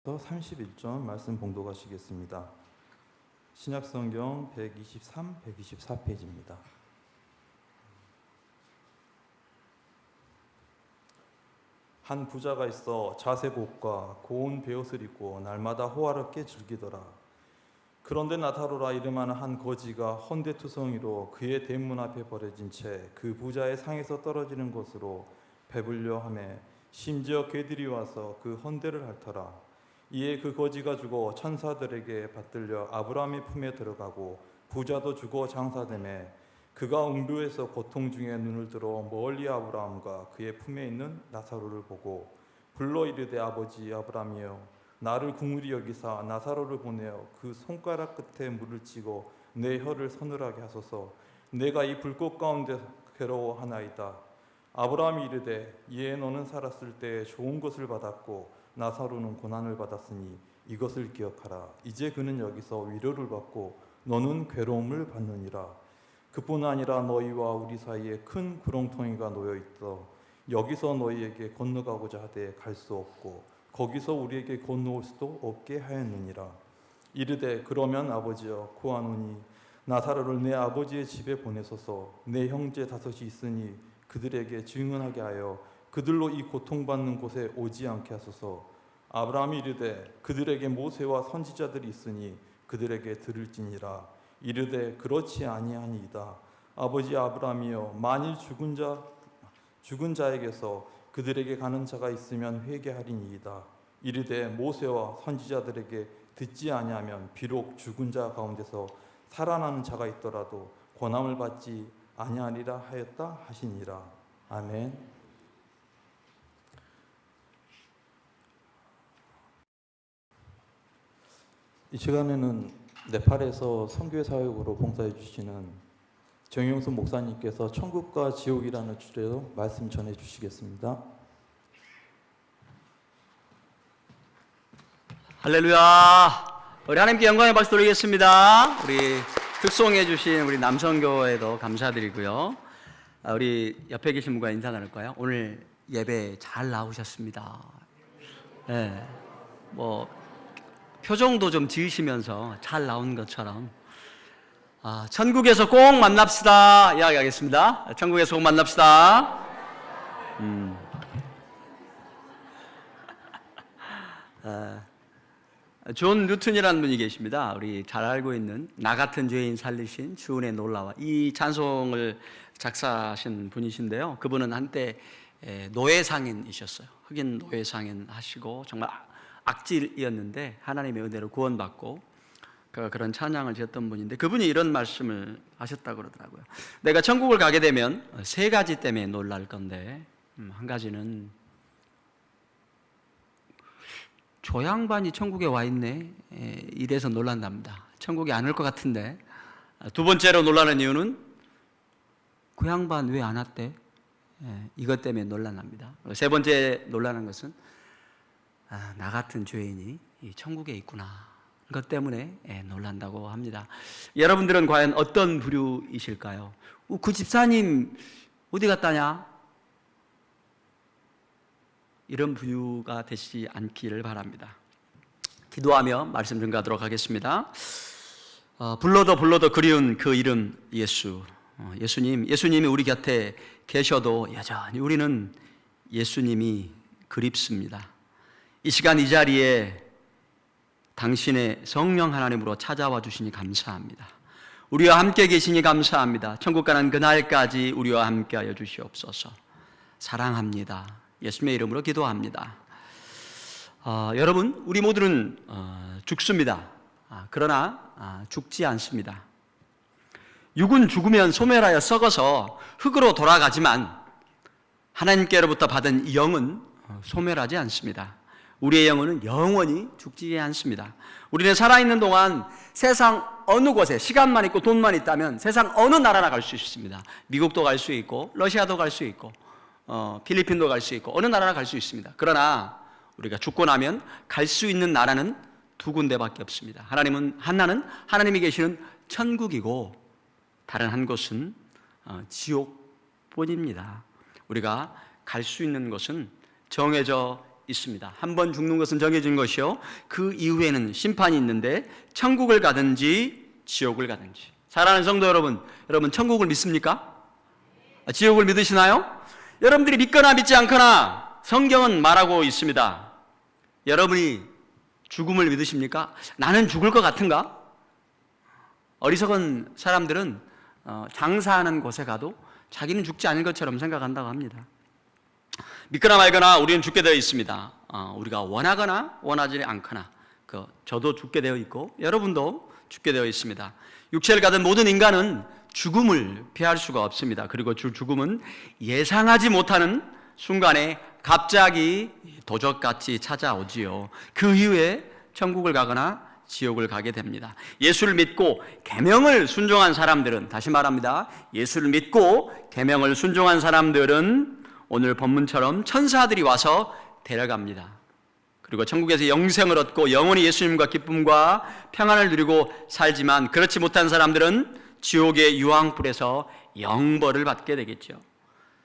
31점 말씀 봉독하시겠습니다. 신약성경 123, 124페이지입니다. 한 부자가 있어 자색 옷과 고운 베옷을 입고 날마다 호화롭게 즐기더라. 그런데 나타로라 이름하는 한 거지가 헌데투성이로 그의 대문 앞에 버려진 채 그 부자의 상에서 떨어지는 것으로 배불려 하매 심지어 개들이 와서 그 헌데를 핥더라. 이에 그 거지가 죽어 천사들에게 받들려 아브라함의 품에 들어가고 부자도 죽어 장사되매 그가 웅비에서 고통 중에 눈을 들어 멀리 아브라함과 그의 품에 있는 나사로를 보고 불러 이르되 아버지 아브라함이여 나를 긍휼히 여기사 나사로를 보내어 그 손가락 끝에 물을 찌고 내 혀를 서늘하게 하소서. 내가 이 불꽃 가운데 괴로워하나이다. 아브라함이 이르되 이에 너는 살았을 때 좋은 것을 받았고 나사로는 고난을 받았으니 이것을 기억하라. 이제 그는 여기서 위로를 받고 너는 괴로움을 받느니라. 그뿐 아니라 너희와 우리 사이에 큰 구렁텅이가 놓여 있어 여기서 너희에게 건너가고자 하되 갈 수 없고 거기서 우리에게 건너올 수도 없게 하였느니라. 이르되 그러면 아버지여 구하노니 나사로를 내 아버지의 집에 보내소서. 내 형제 다섯이 있으니 그들에게 증언하게 하여 그들로 이 고통받는 곳에 오지 않게 하소서. 아브라함이 이르되 그들에게 모세와 선지자들이 있으니 그들에게 들을지니라. 이르되 그렇지 아니하니이다. 아버지 아브라함이여 만일 죽은 자에게서 그들에게 가는 자가 있으면 회개하리니이다. 이르되 모세와 선지자들에게 듣지 아니하면 비록 죽은 자 가운데서 살아나는 자가 있더라도 권함을 받지 아니하리라 하였다 하시니라. 아멘. 이 시간에는 네팔에서 선교회 사역으로 봉사해 주시는 정용수 목사님께서 천국과 지옥이라는 주제로 말씀 전해 주시겠습니다. 할렐루야. 우리 하나님께 영광의 박수 드리겠습니다. 우리 특송해 주신 우리 남성교회도 감사드리고요. 우리 옆에 계신 분과 인사 나눌까요? 오늘 예배 잘 나오셨습니다. 네, 표정도 좀 지으시면서 잘 나온 것처럼 천국에서 꼭 만납시다 이야기하겠습니다. 천국에서 꼭 만납시다. 존 뉴튼이라는 분이 계십니다. 우리 잘 알고 있는 나 같은 죄인 살리신 주은혜 놀라와, 이 찬송을 작사하신 분이신데요. 그분은 한때 노예상인이셨어요. 흑인 노예상인 하시고 정말 악질이었는데 하나님의 은혜로 구원받고 그런 찬양을 지었던 분인데, 그분이 이런 말씀을 하셨다고 그러더라고요. 내가 천국을 가게 되면 세 가지 때문에 놀랄 건데, 한 가지는 저 양반이 천국에 와 있네, 이래서 놀란답니다. 천국에 안 올 것 같은데. 두 번째로 놀라는 이유는 그 양반 왜 안 왔대? 이것 때문에 놀란답니다. 세 번째 놀라는 것은 나 같은 죄인이 이 천국에 있구나, 그것 때문에 놀란다고 합니다. 여러분들은 과연 어떤 부류이실까요? 그 집사님 어디 갔다냐? 이런 부류가 되시지 않기를 바랍니다. 기도하며 말씀 전가하도록 하겠습니다. 불러도 그리운 그 이름 예수. 예수님이 우리 곁에 계셔도 여전히 우리는 예수님이 그립습니다. 이 시간 이 자리에 당신의 성령 하나님으로 찾아와 주시니 감사합니다. 우리와 함께 계시니 감사합니다. 천국 가는 그날까지 우리와 함께 하여 주시옵소서. 사랑합니다. 예수님의 이름으로 기도합니다. 여러분, 우리 모두는 죽습니다. 그러나 죽지 않습니다. 육은 죽으면 소멸하여 썩어서 흙으로 돌아가지만 하나님께로부터 받은 영은 소멸하지 않습니다. 우리의 영혼은 영원히 죽지 않습니다. 우리는 살아있는 동안 세상 어느 곳에 시간만 있고 돈만 있다면 세상 어느 나라나 갈 수 있습니다. 미국도 갈 수 있고 러시아도 갈 수 있고 필리핀도 갈 수 있고 어느 나라나 갈 수 있습니다. 그러나 우리가 죽고 나면 갈 수 있는 나라는 두 군데밖에 없습니다. 하나는 하나님이 계시는 천국이고 다른 한 곳은 지옥뿐입니다. 우리가 갈 수 있는 곳은 정해져 있습니다. 한 번 죽는 것은 정해진 것이요, 그 이후에는 심판이 있는데 천국을 가든지 지옥을 가든지. 사랑하는 성도 여러분, 여러분 천국을 믿습니까? 지옥을 믿으시나요? 여러분들이 믿거나 믿지 않거나 성경은 말하고 있습니다. 여러분이 죽음을 믿으십니까? 나는 죽을 것 같은가? 어리석은 사람들은 장사하는 곳에 가도 자기는 죽지 않을 것처럼 생각한다고 합니다. 믿거나 말거나 우리는 죽게 되어 있습니다. 우리가 원하거나 원하지 않거나, 저도 죽게 되어 있고 여러분도 죽게 되어 있습니다. 육체를 가진 모든 인간은 죽음을 피할 수가 없습니다. 그리고 죽음은 예상하지 못하는 순간에 갑자기 도적같이 찾아오지요. 그 이후에 천국을 가거나 지옥을 가게 됩니다. 예수를 믿고 계명을 순종한 사람들은, 다시 말합니다, 예수를 믿고 계명을 순종한 사람들은 오늘 본문처럼 천사들이 와서 데려갑니다. 그리고 천국에서 영생을 얻고 영원히 예수님과 기쁨과 평안을 누리고 살지만, 그렇지 못한 사람들은 지옥의 유황불에서 영벌을 받게 되겠죠.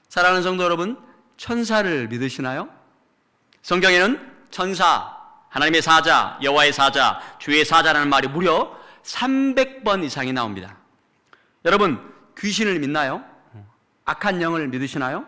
사랑하는 성도 여러분, 천사를 믿으시나요? 성경에는 천사, 하나님의 사자, 여호와의 사자, 주의 사자라는 말이 무려 300번 이상이 나옵니다. 여러분, 귀신을 믿나요? 악한 영을 믿으시나요?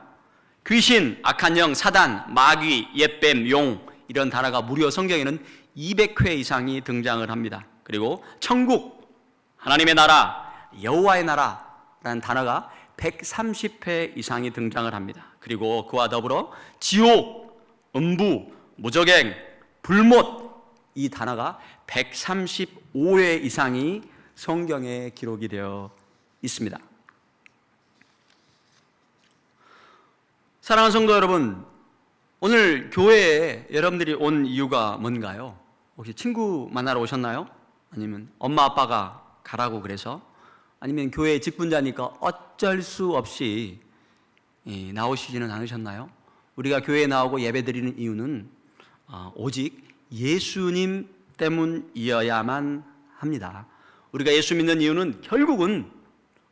귀신, 악한 영, 사단, 마귀, 옅뱀, 용, 이런 단어가 무려 성경에는 200회 이상이 등장을 합니다. 그리고 천국, 하나님의 나라, 여호와의 나라라는 단어가 130회 이상이 등장을 합니다. 그리고 그와 더불어 지옥, 음부, 무저갱, 불못, 이 단어가 135회 이상이 성경에 기록이 되어 있습니다. 사랑하는 성도 여러분, 오늘 교회에 여러분들이 온 이유가 뭔가요? 혹시 친구 만나러 오셨나요? 아니면 엄마 아빠가 가라고 그래서? 아니면 교회 직분자니까 어쩔 수 없이 나오시지는 않으셨나요? 우리가 교회에 나오고 예배드리는 이유는 오직 예수님 때문이어야만 합니다. 우리가 예수 믿는 이유는 결국은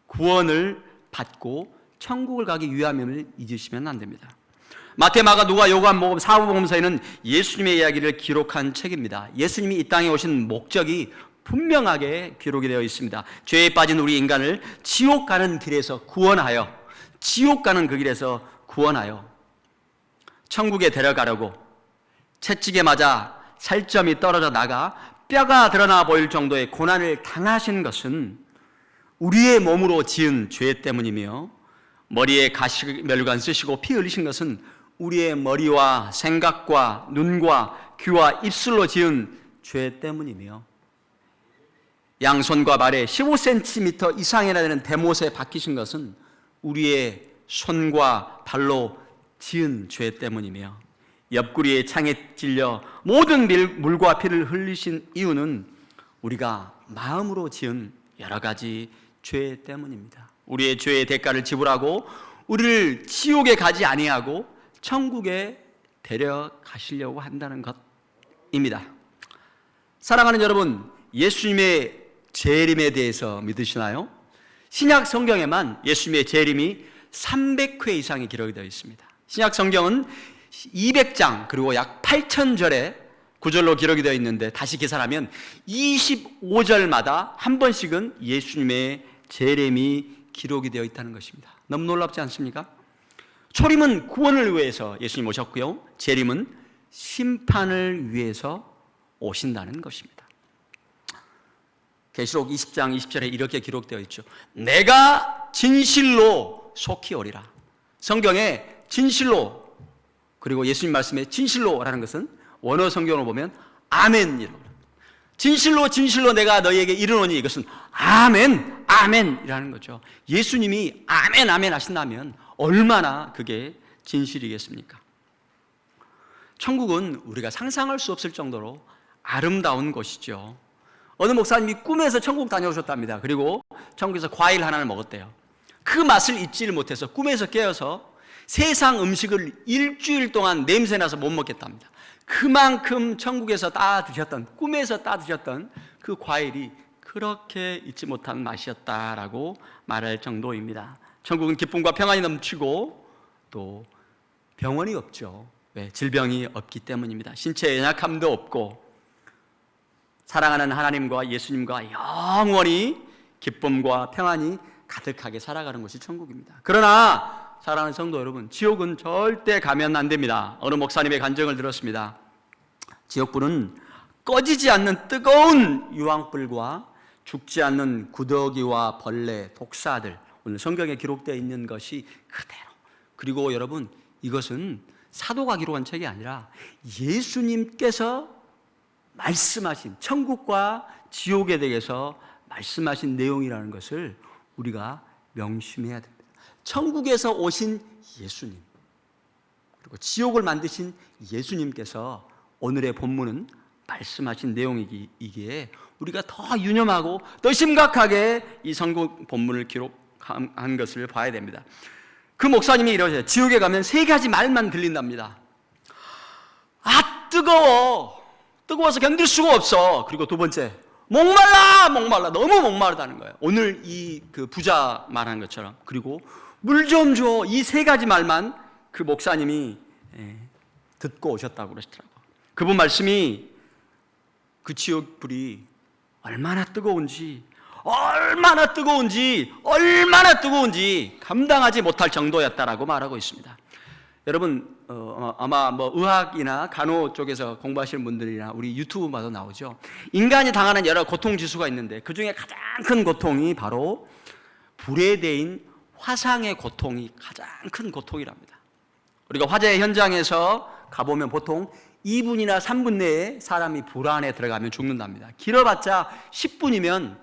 구원을 받고 천국을 가기 위함임을 잊으시면 안 됩니다. 마태, 마가, 누가, 요한복음, 사복음서에는 예수님의 이야기를 기록한 책입니다. 예수님이 이 땅에 오신 목적이 분명하게 기록이 되어 있습니다. 죄에 빠진 우리 인간을 지옥 가는 길에서 구원하여, 지옥 가는 그 길에서 구원하여 천국에 데려가려고 채찍에 맞아 살점이 떨어져 나가 뼈가 드러나 보일 정도의 고난을 당하신 것은 우리의 몸으로 지은 죄 때문이며, 머리에 가시멜관 쓰시고 피 흘리신 것은 우리의 머리와 생각과 눈과 귀와 입술로 지은 죄 때문이며, 양손과 발에 15cm 이상이나 되는 대못에 박히신 것은 우리의 손과 발로 지은 죄 때문이며, 옆구리에 창에 찔려 모든 물과 피를 흘리신 이유는 우리가 마음으로 지은 여러 가지 죄 때문입니다. 우리의 죄의 대가를 지불하고 우리를 지옥에 가지 아니하고 천국에 데려가시려고 한다는 것입니다. 사랑하는 여러분, 예수님의 재림에 대해서 믿으시나요? 신약 성경에만 예수님의 재림이 300회 이상이 기록이 되어 있습니다. 신약 성경은 200장 그리고 약 8,000절의 구절로 기록이 되어 있는데, 다시 계산하면 25절마다 한 번씩은 예수님의 재림이 기록이 되어 있다는 것입니다. 너무 놀랍지 않습니까? 초림은 구원을 위해서 예수님 오셨고요, 재림은 심판을 위해서 오신다는 것입니다. 계시록 20장 20절에 이렇게 기록되어 있죠. 내가 진실로 속히 오리라. 성경에 진실로, 그리고 예수님 말씀에 진실로라는 것은 원어 성경으로 보면 아멘이라고 합니다. 진실로 진실로 내가 너희에게 이르노니, 이것은 아멘, 아멘이라는 거죠. 예수님이 아멘, 아멘 하신다면 얼마나 그게 진실이겠습니까? 천국은 우리가 상상할 수 없을 정도로 아름다운 곳이죠. 어느 목사님이 꿈에서 천국 다녀오셨답니다. 그리고 천국에서 과일 하나를 먹었대요. 그 맛을 잊지를 못해서 꿈에서 깨어서 세상 음식을 일주일 동안 냄새나서 못 먹겠답니다. 그만큼 천국에서 따드셨던, 꿈에서 따드셨던 그 과일이 그렇게 잊지 못한 맛이었다라고 말할 정도입니다. 천국은 기쁨과 평안이 넘치고 또 병원이 없죠. 왜? 질병이 없기 때문입니다. 신체의 연약함도 없고 사랑하는 하나님과 예수님과 영원히 기쁨과 평안이 가득하게 살아가는 것이 천국입니다. 그러나 사랑하는 성도 여러분, 지옥은 절대 가면 안 됩니다. 어느 목사님의 간증을 들었습니다. 지옥불은 꺼지지 않는 뜨거운 유황불과 죽지 않는 구더기와 벌레, 독사들, 오늘 성경에 기록되어 있는 것이 그대로. 그리고 여러분, 이것은 사도가 기록한 책이 아니라 예수님께서 말씀하신 천국과 지옥에 대해서 말씀하신 내용이라는 것을 우리가 명심해야 됩니다. 천국에서 오신 예수님, 그리고 지옥을 만드신 예수님께서 오늘의 본문은 말씀하신 내용이기에 우리가 더 유념하고 더 심각하게 이 성경 본문을 기록한 것을 봐야 됩니다. 그 목사님이 이러세요. 지옥에 가면 3가지 말만 들린답니다. 아, 뜨거워서 견딜 수가 없어. 그리고 2번째, 목말라, 너무 목마르다는 거예요. 오늘 이 그 부자 말한 것처럼. 그리고 물 좀 줘. 이 3가지 말만 그 목사님이 듣고 오셨다고 그러시더라고요. 그분 말씀이 그 지옥불이 얼마나 뜨거운지 감당하지 못할 정도였다라고 말하고 있습니다. 여러분, 아마 뭐 의학이나 간호 쪽에서 공부하시는 분들이나 우리 유튜브 봐도 나오죠. 인간이 당하는 여러 고통 지수가 있는데 그 중에 가장 큰 고통이 바로 불에 대인 화상의 고통이 가장 큰 고통이랍니다. 우리가 화재 현장에서 가보면 보통 2분이나 3분 내에 사람이 불 안에 들어가면 죽는답니다. 길어봤자 10분이면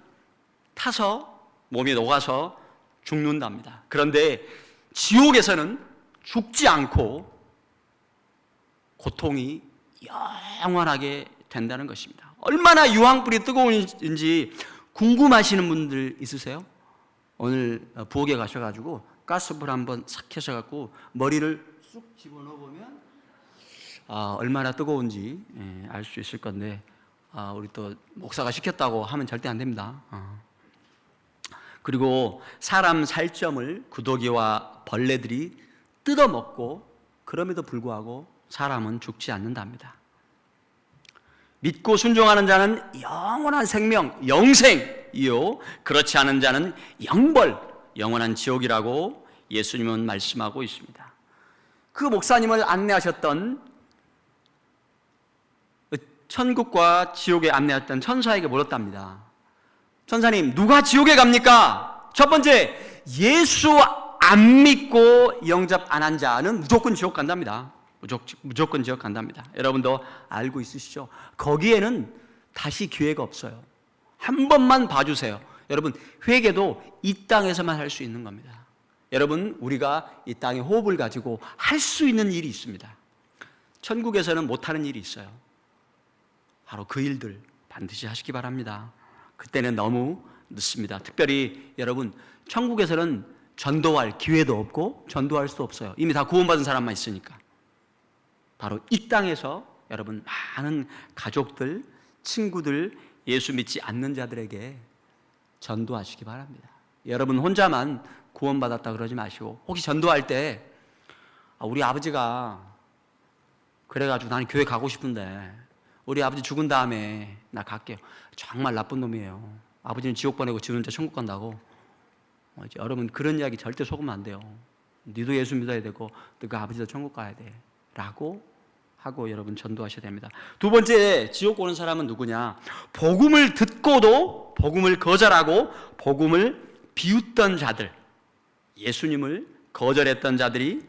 타서 몸이 녹아서 죽는답니다. 그런데 지옥에서는 죽지 않고 고통이 영원하게 된다는 것입니다. 얼마나 유황불이 뜨거운지 궁금하시는 분들 있으세요? 오늘 부엌에 가셔가지고 가스불 한번 싹 켜셔갖고 머리를 쑥 집어넣어보면 얼마나 뜨거운지 알 수 있을 건데 우리 또 목사가 시켰다고 하면 절대 안 됩니다. 그리고 사람 살점을 구더기와 벌레들이 뜯어먹고 그럼에도 불구하고 사람은 죽지 않는답니다. 믿고 순종하는 자는 영원한 생명, 영생이요, 그렇지 않은 자는 영벌, 영원한 지옥이라고 예수님은 말씀하고 있습니다. 그 목사님을 안내하셨던 천국과 지옥에 안내했던 천사에게 물었답니다. 천사님, 누가 지옥에 갑니까? 첫 번째, 예수 안 믿고 영접 안 한 자는 무조건 지옥 간답니다. 무조건 지옥 간답니다. 여러분도 알고 있으시죠? 거기에는 다시 기회가 없어요. 한 번만 봐주세요. 여러분, 회개도 이 땅에서만 할 수 있는 겁니다. 여러분, 우리가 이 땅에 호흡을 가지고 할 수 있는 일이 있습니다. 천국에서는 못하는 일이 있어요. 바로 그 일들 반드시 하시기 바랍니다. 그때는 너무 늦습니다. 특별히 여러분, 천국에서는 전도할 기회도 없고 전도할 수 없어요. 이미 다 구원받은 사람만 있으니까. 바로 이 땅에서 여러분, 많은 가족들, 친구들, 예수 믿지 않는 자들에게 전도하시기 바랍니다. 여러분 혼자만 구원받았다 그러지 마시고, 혹시 전도할 때 우리 아버지가 그래가지고 나는 교회 가고 싶은데 우리 아버지 죽은 다음에 나 갈게요. 정말 나쁜 놈이에요. 아버지는 지옥 보내고 지 혼자 천국 간다고. 여러분, 그런 이야기 절대 속으면 안 돼요. 니도 예수 믿어야 되고 그 아버지도 천국 가야 돼 라고 하고 여러분 전도하셔야 됩니다. 2번째, 지옥 오는 사람은 누구냐? 복음을 듣고도 복음을 거절하고 복음을 비웃던 자들, 예수님을 거절했던 자들이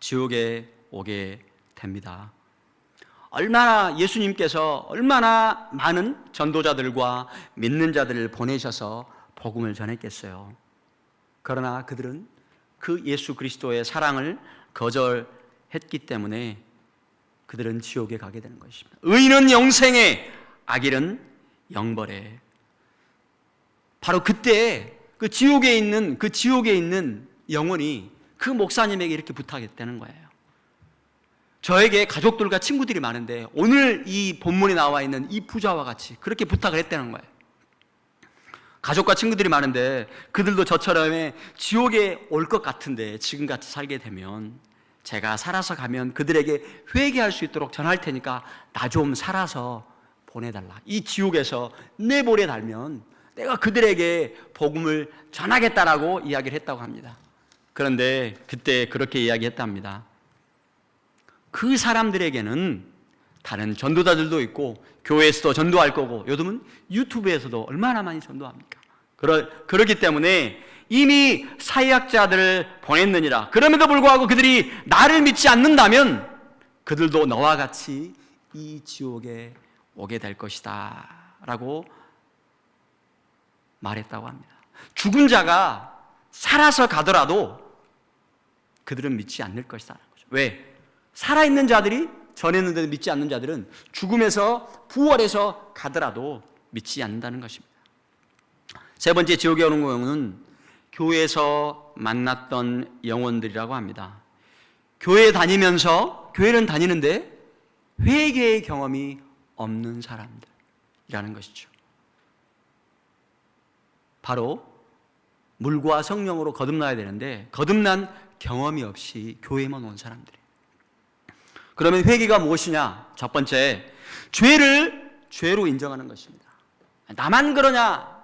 지옥에 오게 됩니다. 예수님께서 얼마나 많은 전도자들과 믿는 자들을 보내셔서 복음을 전했겠어요. 그러나 그들은 그 예수 그리스도의 사랑을 거절했기 때문에 그들은 지옥에 가게 되는 것입니다. 의인은 영생에, 악인은 영벌에. 바로 그때 그 지옥에 있는 영혼이 그 목사님에게 이렇게 부탁했다는 거예요. 저에게 가족들과 친구들이 많은데 오늘 이 본문에 나와 있는 이 부자와 같이 그렇게 부탁을 했다는 거예요. 가족과 친구들이 많은데 그들도 저처럼 지옥에 올 것 같은데 지금같이 살게 되면 제가 살아서 가면 그들에게 회개할 수 있도록 전할 테니까 나 좀 살아서 보내달라. 이 지옥에서 내 볼에 달면 내가 그들에게 복음을 전하겠다라고 이야기를 했다고 합니다. 그런데 그때 그렇게 이야기했답니다. 그 사람들에게는 다른 전도자들도 있고 교회에서도 전도할 거고 요즘은 유튜브에서도 얼마나 많이 전도합니까? 그렇기 때문에 이미 사역자들을 보냈느니라. 그럼에도 불구하고 그들이 나를 믿지 않는다면 그들도 너와 같이 이 지옥에 오게 될 것이다 라고 말했다고 합니다. 죽은 자가 살아서 가더라도 그들은 믿지 않을 것이다. 왜? 살아있는 자들이 전했는데도 믿지 않는 자들은 죽음에서 부활해서 가더라도 믿지 않는다는 것입니다. 세 번째 지옥에 오는 경우는 교회에서 만났던 영혼들이라고 합니다. 교회에 다니면서 교회는 다니는데 회개의 경험이 없는 사람들이라는 것이죠. 바로 물과 성령으로 거듭나야 되는데 거듭난 경험이 없이 교회만 온 사람들이에요. 그러면 회개가 무엇이냐? 첫 번째, 죄를 죄로 인정하는 것입니다. 나만 그러냐?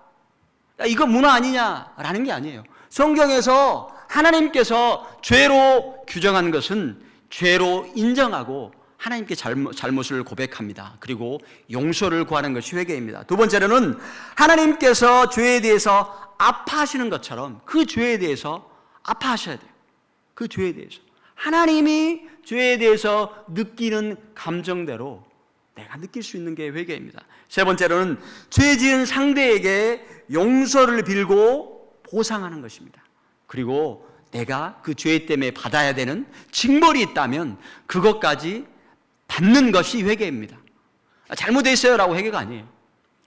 야, 이거 문화 아니냐? 라는 게 아니에요. 성경에서 하나님께서 죄로 규정한 것은 죄로 인정하고 하나님께 잘못을 고백합니다. 그리고 용서를 구하는 것이 회개입니다. 두 번째로는 하나님께서 죄에 대해서 아파하시는 것처럼 그 죄에 대해서 아파하셔야 돼요. 그 죄에 대해서 하나님이 죄에 대해서 느끼는 감정대로 내가 느낄 수 있는 게 회개입니다. 세 번째로는 죄 지은 상대에게 용서를 빌고 보상하는 것입니다. 그리고 내가 그 죄 때문에 받아야 되는 징벌이 있다면 그것까지 받는 것이 회개입니다. 잘못했어요 라고 회개가 아니에요.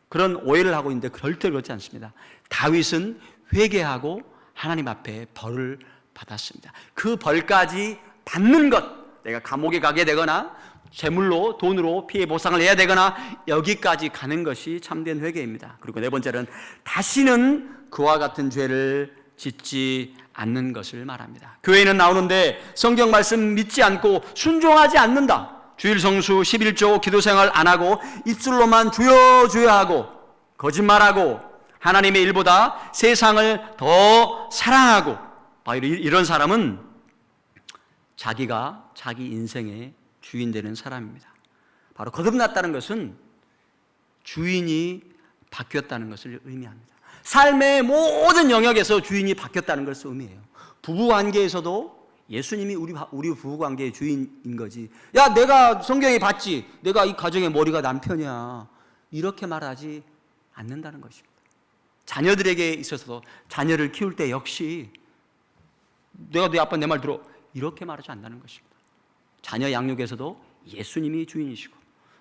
그런 오해를 하고 있는데 절대 그렇지 않습니다. 다윗은 회개하고 하나님 앞에 벌을 받았습니다. 그 벌까지 받는 것, 내가 감옥에 가게 되거나 재물로 돈으로 피해 보상을 해야 되거나 여기까지 가는 것이 참된 회개입니다. 그리고 네 번째는 다시는 그와 같은 죄를 짓지 않는 것을 말합니다. 교회는 나오는데 성경 말씀 믿지 않고 순종하지 않는다. 주일 성수 11조 기도생활 안 하고 입술로만 주여 주여 하고 거짓말하고 하나님의 일보다 세상을 더 사랑하고 이런 사람은 자기가 자기 인생의 주인 되는 사람입니다. 바로 거듭났다는 것은 주인이 바뀌었다는 것을 의미합니다. 삶의 모든 영역에서 주인이 바뀌었다는 것을 의미해요. 부부관계에서도 예수님이 우리 부부관계의 주인인 거지. 야, 내가 성경에 봤지. 내가 이 가정의 머리가 남편이야. 이렇게 말하지 않는다는 것입니다. 자녀들에게 있어서도 자녀를 키울 때 역시 내가 네 아빠 내 말 들어. 이렇게 말하지 않는다는 것입니다. 자녀 양육에서도 예수님이 주인이시고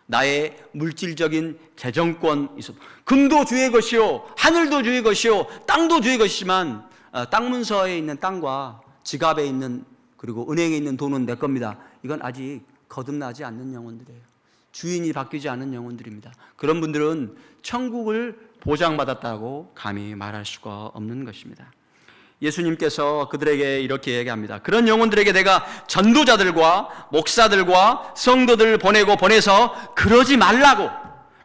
나의 물질적인 재정권 있어도 금도 주의 것이요 하늘도 주의 것이요 땅도 주의 것이지만 땅 문서에 있는 땅과 지갑에 있는 그리고 은행에 있는 돈은 내 겁니다. 이건 아직 거듭나지 않는 영혼들이에요. 주인이 바뀌지 않은 영혼들입니다. 그런 분들은 천국을 보장받았다고 감히 말할 수가 없는 것입니다. 예수님께서 그들에게 이렇게 얘기합니다. 그런 영혼들에게 내가 전도자들과 목사들과 성도들을 보내서 그러지 말라고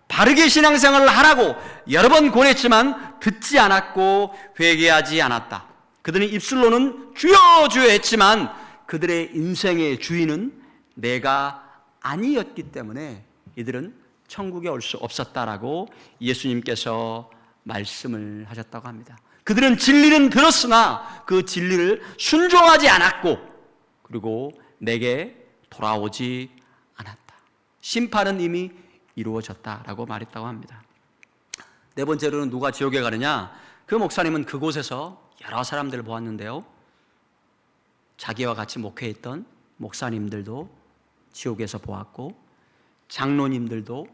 바르게 신앙생활을 하라고 여러 번 권했지만 듣지 않았고 회개하지 않았다. 그들은 입술로는 주여 주여 했지만 그들의 인생의 주인은 내가 아니었기 때문에 이들은 천국에 올 수 없었다라고 예수님께서 말씀을 하셨다고 합니다. 그들은 진리는 들었으나 그 진리를 순종하지 않았고 그리고 내게 돌아오지 않았다. 심판은 이미 이루어졌다라고 말했다고 합니다. 네 번째로는 누가 지옥에 가느냐? 그 목사님은 그곳에서 여러 사람들을 보았는데요. 자기와 같이 목회했던 목사님들도 지옥에서 보았고 장로님들도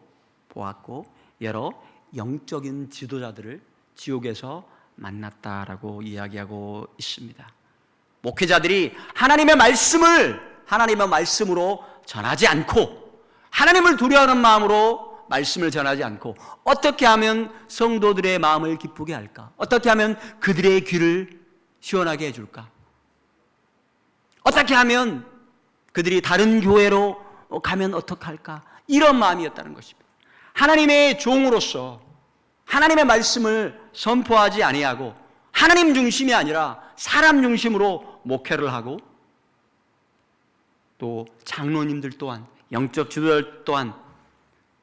보았고 여러 영적인 지도자들을 지옥에서 만났다라고 이야기하고 있습니다. 목회자들이 하나님의 말씀으로 전하지 않고 하나님을 두려워하는 마음으로 말씀을 전하지 않고 어떻게 하면 성도들의 마음을 기쁘게 할까? 어떻게 하면 그들의 귀를 시원하게 해줄까? 어떻게 하면 그들이 다른 교회로 가면 어떡할까? 이런 마음이었다는 것입니다. 하나님의 종으로서 하나님의 말씀을 선포하지 아니하고 하나님 중심이 아니라 사람 중심으로 목회를 하고, 또 장로님들 또한, 영적 지도자들 또한,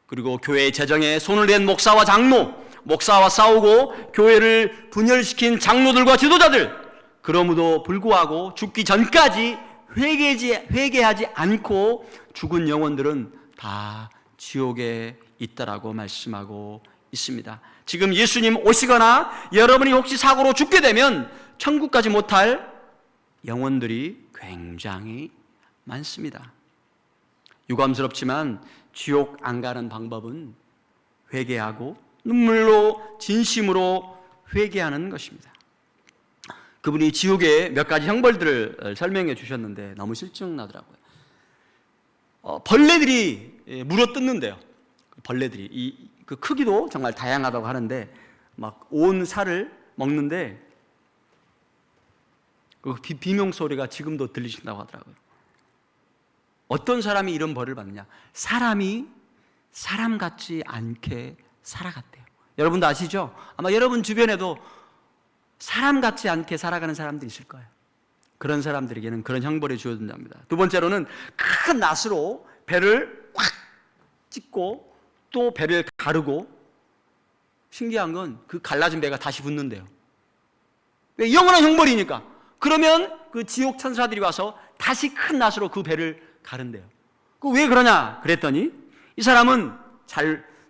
그리고 교회 재정에 손을 댄 목사와 장로, 목사와 싸우고 교회를 분열시킨 장로들과 지도자들, 그러므로 불구하고 죽기 전까지 회개하지 않고 죽은 영혼들은 다 지옥에 있다라고 말씀하고 있습니다. 지금 예수님 오시거나 여러분이 혹시 사고로 죽게 되면 천국 가지 못할 영혼들이 굉장히 많습니다. 유감스럽지만 지옥 안 가는 방법은 회개하고 눈물로 진심으로 회개하는 것입니다. 그분이 지옥의 몇 가지 형벌들을 설명해 주셨는데 너무 실증나더라고요. 벌레들이 물어뜯는데요. 벌레들이 그 크기도 정말 다양하다고 하는데 막 온 살을 먹는데 그 비명 소리가 지금도 들리신다고 하더라고요. 어떤 사람이 이런 벌을 받느냐? 사람이 사람 같지 않게 살아갔대요. 여러분도 아시죠? 아마 여러분 주변에도 사람 같지 않게 살아가는 사람들이 있을 거예요. 그런 사람들에게는 그런 형벌이 주어진답니다. 두 번째로는 큰 낫으로 배를 확 찢고 또 배를 가르고, 신기한 건 그 갈라진 배가 다시 붙는데요. 왜? 영원한 형벌이니까. 그러면 그 지옥 천사들이 와서 다시 큰 낫으로 그 배를 가른대요. 그 왜 그러냐 그랬더니, 이 사람은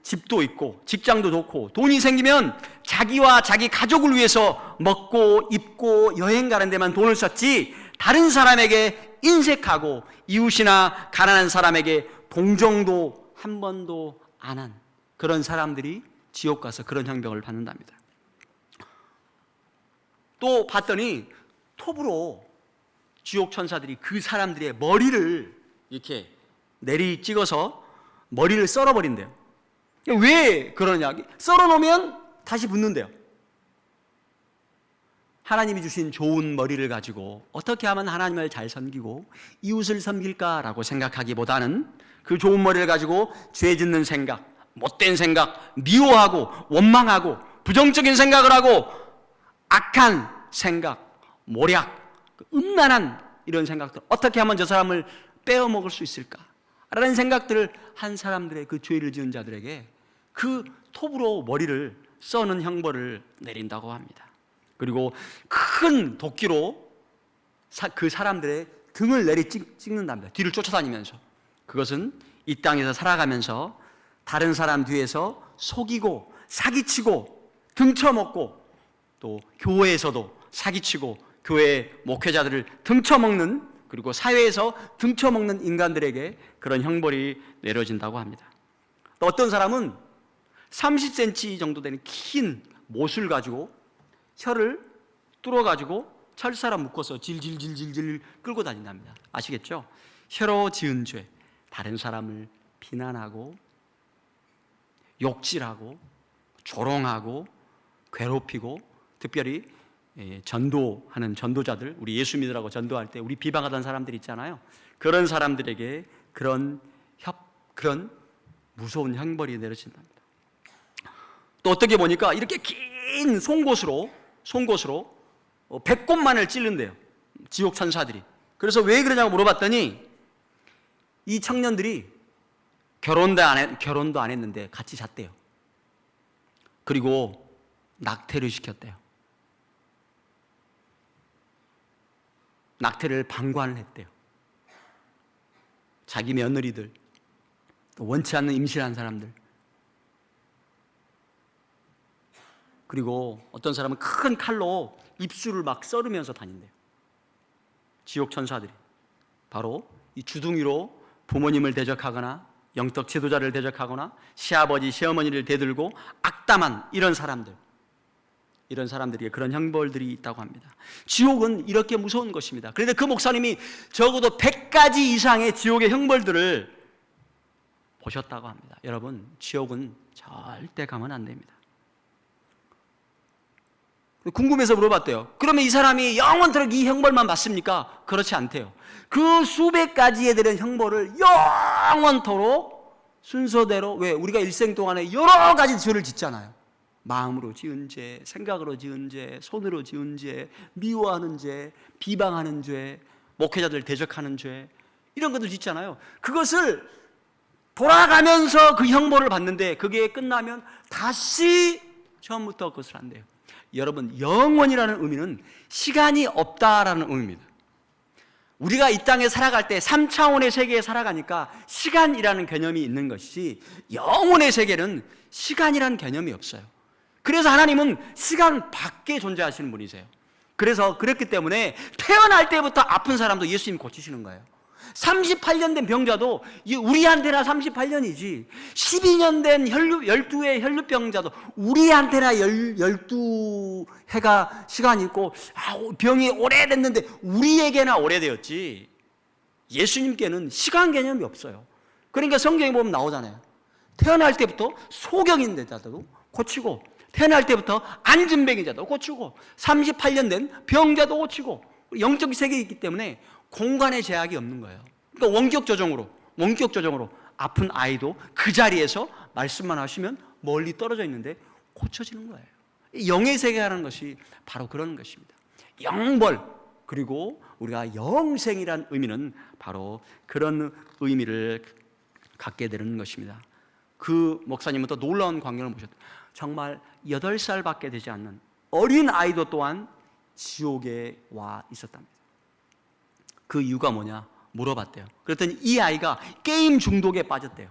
집도 있고 직장도 좋고 돈이 생기면 자기와 자기 가족을 위해서 먹고 입고 여행 가는 데만 돈을 썼지, 다른 사람에게 인색하고 이웃이나 가난한 사람에게 동정도 한 번도 안 한 그런 사람들이 지옥 가서 그런 형벌을 받는답니다. 또 봤더니 톱으로 지옥 천사들이 그 사람들의 머리를 이렇게 내리 찍어서 머리를 썰어버린대요. 왜 그러냐? 썰어놓으면 다시 붙는데요. 하나님이 주신 좋은 머리를 가지고 어떻게 하면 하나님을 잘 섬기고 이웃을 섬길까라고 생각하기보다는 그 좋은 머리를 가지고 죄 짓는 생각, 못된 생각, 미워하고 원망하고 부정적인 생각을 하고 악한 생각, 모략, 음란한 이런 생각들, 어떻게 하면 저 사람을 빼어먹을 수 있을까라는 생각들을 한 사람들의, 그 죄를 지은 자들에게 그 톱으로 머리를 써는 형벌을 내린다고 합니다. 그리고 큰 도끼로 그 사람들의 등을 내리 찍는답니다. 뒤를 쫓아다니면서. 그것은 이 땅에서 살아가면서 다른 사람 뒤에서 속이고 사기치고 등쳐먹고, 또 교회에서도 사기치고 교회 목회자들을 등쳐먹는, 그리고 사회에서 등쳐먹는 인간들에게 그런 형벌이 내려진다고 합니다. 또 어떤 사람은 30cm 정도 되는 긴 못을 가지고 혀를 뚫어가지고 철사람 묶어서 질질질질질 끌고 다닌답니다. 아시겠죠? 혀로 지은 죄, 다른 사람을 비난하고 욕질하고 조롱하고 괴롭히고, 특별히 전도하는 전도자들, 우리 예수 믿으라고 전도할 때 우리 비방하던 사람들 있잖아요. 그런 사람들에게 그런 무서운 형벌이 내려진답니다. 또 어떻게 보니까 이렇게 긴 송곳으로 100곳만을 찔른대요, 지옥 천사들이. 그래서 왜 그러냐고 물어봤더니 이 청년들이 결혼도 안 했는데 같이 잤대요. 그리고 낙태를 시켰대요. 낙태를 방관을 했대요. 자기 며느리들, 또 원치 않는 임신한 사람들, 그리고 어떤 사람은 큰 칼로 입술을 막 썰으면서 다닌대요. 지옥 천사들이 바로 이 주둥이로 부모님을 대적하거나 영적 지도자를 대적하거나 시아버지 시어머니를 대들고 악담한 이런 사람들에게 그런 형벌들이 있다고 합니다. 지옥은 이렇게 무서운 것입니다. 그런데 그 목사님이 적어도 100가지 이상의 지옥의 형벌들을 보셨다고 합니다. 여러분, 지옥은 절대 가면 안 됩니다. 궁금해서 물어봤대요. 그러면 이 사람이 영원토록 이 형벌만 받습니까? 그렇지 않대요. 그 수백 가지에 대한 형벌을 영원토록 순서대로, 왜? 우리가 일생 동안에 여러 가지 죄를 짓잖아요. 마음으로 지은 죄, 생각으로 지은 죄, 손으로 지은 죄, 미워하는 죄, 비방하는 죄, 목회자들 대적하는 죄, 이런 것들 짓잖아요. 그것을 돌아가면서 그 형벌을 받는데 그게 끝나면 다시 처음부터 그것을 한대요. 여러분, 영원이라는 의미는 시간이 없다라는 의미입니다. 우리가 이 땅에 살아갈 때 3차원의 세계에 살아가니까 시간이라는 개념이 있는 것이지, 영혼의 세계는 시간이라는 개념이 없어요. 그래서 하나님은 시간 밖에 존재하시는 분이세요. 그래서 그랬기 때문에 태어날 때부터 아픈 사람도 예수님 고치시는 거예요. 38년 된 병자도 우리한테나 38년이지, 12년 된 12회 혈루병자도 우리한테나 12해가 시간이 있고, 병이 오래됐는데 우리에게나 오래되었지, 예수님께는 시간 개념이 없어요. 그러니까 성경에 보면 나오잖아요. 태어날 때부터 소경인 자도 고치고, 태어날 때부터 안진뱅이 자도 고치고, 38년 된 병자도 고치고, 영적 세계에 있기 때문에 공간의 제약이 없는 거예요. 그러니까 원격 조정으로 아픈 아이도 그 자리에서 말씀만 하시면 멀리 떨어져 있는데 고쳐지는 거예요. 영의 세계라는 것이 바로 그런 것입니다. 영벌, 그리고 우리가 영생이라는 의미는 바로 그런 의미를 갖게 되는 것입니다. 그 목사님은 또 놀라운 광경을 보셨다. 정말 8살밖에 되지 않는 어린 아이도 또한 지옥에 와 있었답니다. 그 이유가 뭐냐 물어봤대요. 그랬더니 이 아이가 게임 중독에 빠졌대요.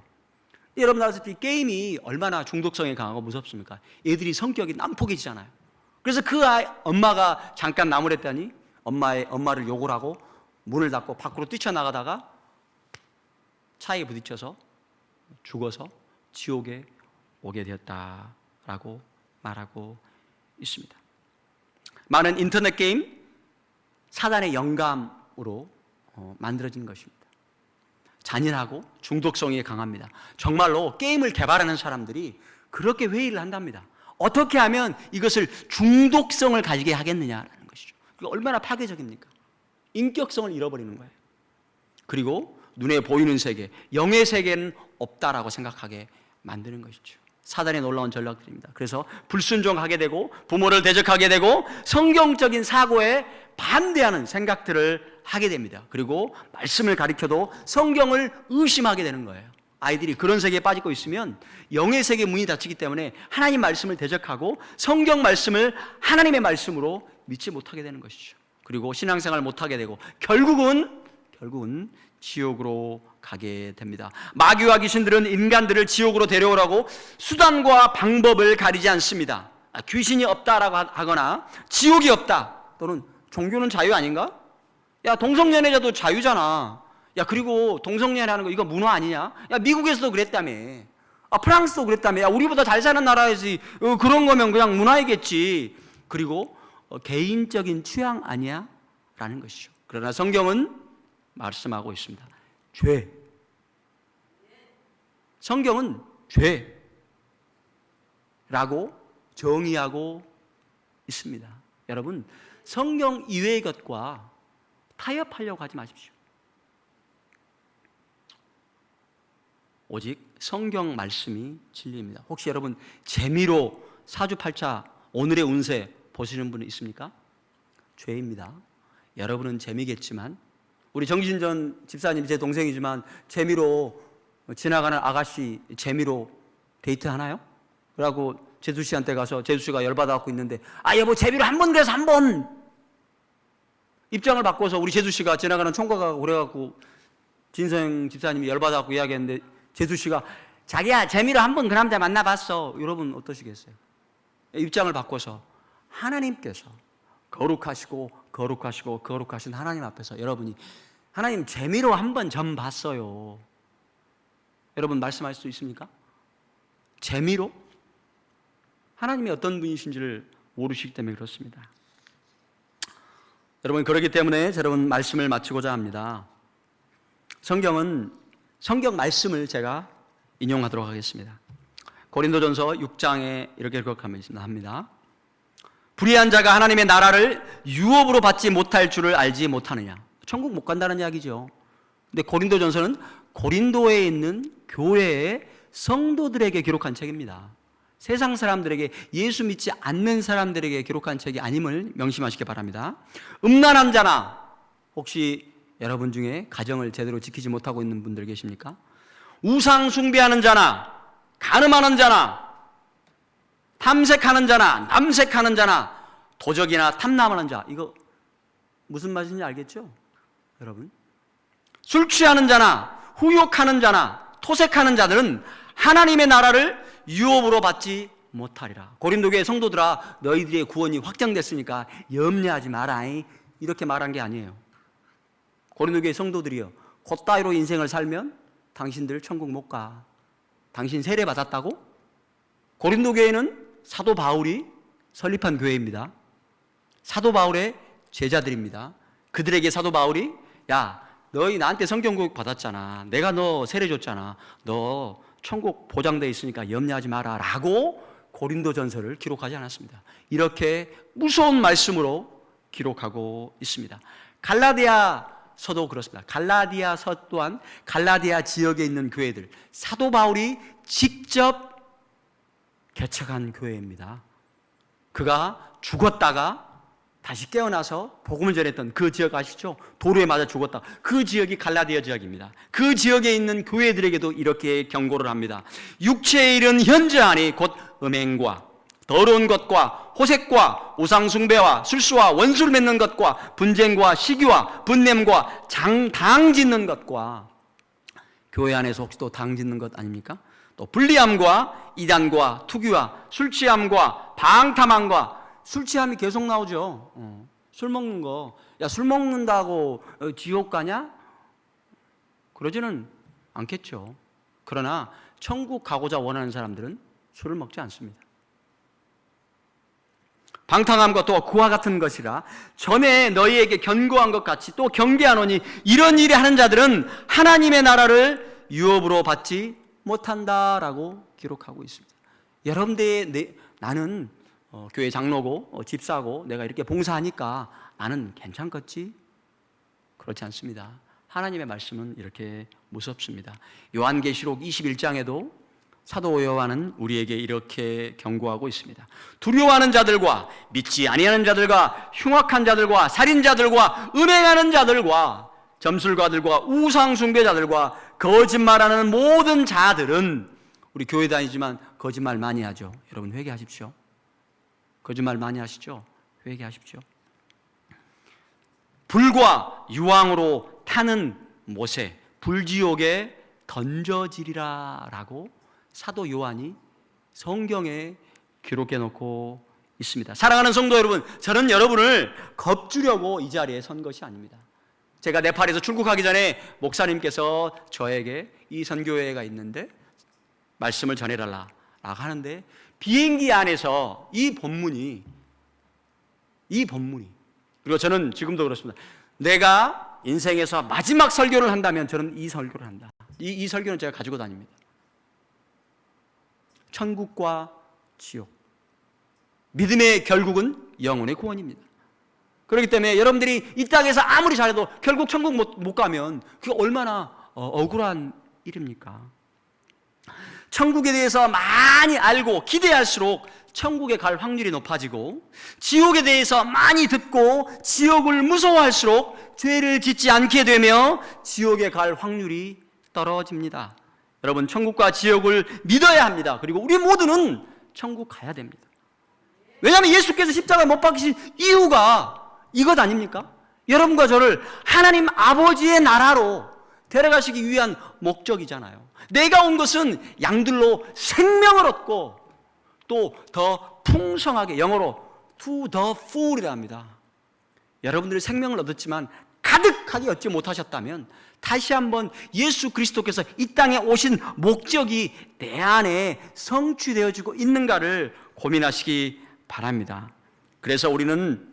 여러분 아시다시피 게임이 얼마나 중독성이 강하고 무섭습니까? 애들이 성격이 난폭해지잖아요. 그래서 그 아이 엄마가 잠깐 나무랬더니 엄마를 욕을 하고 문을 닫고 밖으로 뛰쳐나가다가 차에 부딪혀서 죽어서 지옥에 오게 되었다라고 말하고 있습니다. 많은 인터넷 게임 사단의 영감으로 만들어진 것입니다. 잔인하고 중독성이 강합니다. 정말로 게임을 개발하는 사람들이 그렇게 회의를 한답니다. 어떻게 하면 이것을 중독성을 가지게 하겠느냐라는 것이죠. 이게 얼마나 파괴적입니까? 인격성을 잃어버리는 거예요. 그리고 눈에 보이는 세계, 영의 세계는 없다라고 생각하게 만드는 것이죠. 사단의 놀라운 전략들입니다. 그래서 불순종하게 되고 부모를 대적하게 되고 성경적인 사고에 반대하는 생각들을 하게 됩니다. 그리고 말씀을 가리켜도 성경을 의심하게 되는 거예요. 아이들이 그런 세계에 빠지고 있으면 영의 세계 문이 닫히기 때문에 하나님 말씀을 대적하고 성경 말씀을 하나님의 말씀으로 믿지 못하게 되는 것이죠. 그리고 신앙생활을 못하게 되고 결국은 지옥으로 가게 됩니다. 마귀와 귀신들은 인간들을 지옥으로 데려오라고 수단과 방법을 가리지 않습니다. 귀신이 없다라고 하거나 지옥이 없다, 또는 종교는 자유 아닌가? 야, 동성연애자도 자유잖아. 야, 그리고 동성연애하는 거 이거 문화 아니냐? 야, 미국에서도 그랬다며. 프랑스도 그랬다며. 야, 우리보다 잘 사는 나라에서 그런 거면 그냥 문화이겠지. 그리고 개인적인 취향 아니야? 라는 것이죠. 그러나 성경은 말씀하고 있습니다. 죄. 성경은 죄라고 정의하고 있습니다. 여러분, 성경 이외의 것과 타협하려고 하지 마십시오. 오직 성경 말씀이 진리입니다. 혹시 여러분 재미로 사주팔자 오늘의 운세 보시는 분 있습니까? 죄입니다. 여러분은 재미겠지만, 우리 정진전 집사님 제 동생이지만 재미로 지나가는 아가씨 재미로 데이트 하나요? 그러고 제수 씨한테 가서 제수 씨가 열받아갖고 있는데, 여보 재미로 한 번 그래서 한 번 입장을 바꿔서 우리 제수 씨가 지나가는 총각하고 그래갖고 진성 집사님이 열받아갖고 이야기했는데 제수 씨가 자기야 재미로 한 번 그 남자 만나봤어. 여러분 어떠시겠어요? 입장을 바꿔서 하나님께서 거룩하신 하나님 앞에서 여러분이 하나님 재미로 한 번 점 봤어요. 여러분 말씀할 수 있습니까? 재미로? 하나님이 어떤 분이신지를 모르시기 때문에 그렇습니다. 여러분 그렇기 때문에 여러분 말씀을 마치고자 합니다. 성경 말씀을 제가 인용하도록 하겠습니다. 고린도전서 6장에 이렇게 기록합니다. 불의한 자가 하나님의 나라를 유업으로 받지 못할 줄을 알지 못하느냐. 천국 못 간다는 이야기죠. 근데 고린도전서는 고린도에 있는 교회의 성도들에게 기록한 책입니다. 세상 사람들에게, 예수 믿지 않는 사람들에게 기록한 책이 아님을 명심하시기 바랍니다. 음란한 자나, 혹시 여러분 중에 가정을 제대로 지키지 못하고 있는 분들 계십니까? 우상 숭배하는 자나, 간음하는 자나, 탐색하는 자나, 남색하는 자나, 도적이나 탐남하는 자, 이거 무슨 말인지 알겠죠? 여러분, 술 취하는 자나 후욕하는 자나 토색하는 자들은 하나님의 나라를 유업으로 받지 못하리라. 고린도 교회 성도들아, 너희들의 구원이 확정됐으니까 염려하지 마라, 이렇게 말한 게 아니에요. 고린도 교회 성도들이요, 그따위로 인생을 살면 당신들 천국 못 가. 당신 세례 받았다고? 고린도 교회는 사도 바울이 설립한 교회입니다. 사도 바울의 제자들입니다. 그들에게 사도 바울이, 야, 너희 나한테 성경 교육 받았잖아. 내가 너 세례 줬잖아. 너 천국 보장되어 있으니까 염려하지 마라 라고 고린도전서를 기록하지 않았습니다. 이렇게 무서운 말씀으로 기록하고 있습니다. 갈라디아서도 그렇습니다. 갈라디아서 또한 갈라디아 지역에 있는 교회들, 사도 바울이 직접 개척한 교회입니다. 그가 죽었다가 다시 깨어나서 복음을 전했던 그 지역 아시죠? 돌에 맞아 죽었다. 그 지역이 갈라디아 지역입니다. 그 지역에 있는 교회들에게도 이렇게 경고를 합니다. 육체의 일은 현저하니 곧 음행과 더러운 것과 호색과 우상숭배와 술수와 원수를 맺는 것과 분쟁과 시기와 분냄과 당 짓는 것과, 교회 안에서 혹시 또 당 짓는 것 아닙니까? 또 불리함과 이단과 투기와 술취함과 방탕함과, 술 취함이 계속 나오죠. 술 먹는 거. 야, 술 먹는다고 지옥 가냐? 그러지는 않겠죠. 그러나 천국 가고자 원하는 사람들은 술을 먹지 않습니다. 방탕함과 또 그와 같은 것이라 전에 너희에게 경고한 것 같이 또 경계하노니 이런 일을 하는 자들은 하나님의 나라를 유업으로 받지 못한다라고 기록하고 있습니다. 여러분들의 나는 교회 장로고 집사고 내가 이렇게 봉사하니까 나는 괜찮겠지? 그렇지 않습니다. 하나님의 말씀은 이렇게 무섭습니다. 요한계시록 21장에도 사도 요한은 우리에게 이렇게 경고하고 있습니다. 두려워하는 자들과 믿지 아니하는 자들과 흉악한 자들과 살인자들과 음행하는 자들과 점술가들과 우상숭배자들과 거짓말하는 모든 자들은, 우리 교회 다니지만 거짓말 많이 하죠. 여러분 회개하십시오. 거짓말 많이 하시죠? 회개하십시오. 불과 유황으로 타는 못에 불지옥에 던져지리라 라고 사도 요한이 성경에 기록해 놓고 있습니다. 사랑하는 성도 여러분, 저는 여러분을 겁주려고 이 자리에 선 것이 아닙니다. 제가 네팔에서 출국하기 전에 목사님께서 저에게 이 선교회가 있는데 말씀을 전해달라 라고 하는데, 비행기 안에서 이 본문이, 그리고 저는 지금도 그렇습니다. 내가 인생에서 마지막 설교를 한다면 저는 이 설교를 한다. 이 설교는 제가 가지고 다닙니다. 천국과 지옥, 믿음의 결국은 영혼의 구원입니다. 그렇기 때문에 여러분들이 이 땅에서 아무리 잘해도 결국 천국 못 가면 그게 얼마나 억울한 일입니까? 천국에 대해서 많이 알고 기대할수록 천국에 갈 확률이 높아지고, 지옥에 대해서 많이 듣고 지옥을 무서워할수록 죄를 짓지 않게 되며 지옥에 갈 확률이 떨어집니다. 여러분, 천국과 지옥을 믿어야 합니다. 그리고 우리 모두는 천국 가야 됩니다. 왜냐하면 예수께서 십자가에 못 박히신 이유가 이것 아닙니까? 여러분과 저를 하나님 아버지의 나라로 데려가시기 위한 목적이잖아요. 내가 온 것은 양들로 생명을 얻고 또 더 풍성하게, 영어로 to the full이라 합니다. 여러분들이 생명을 얻었지만 가득하게 얻지 못하셨다면 다시 한번 예수 그리스도께서 이 땅에 오신 목적이 내 안에 성취되어지고 있는가를 고민하시기 바랍니다. 그래서 우리는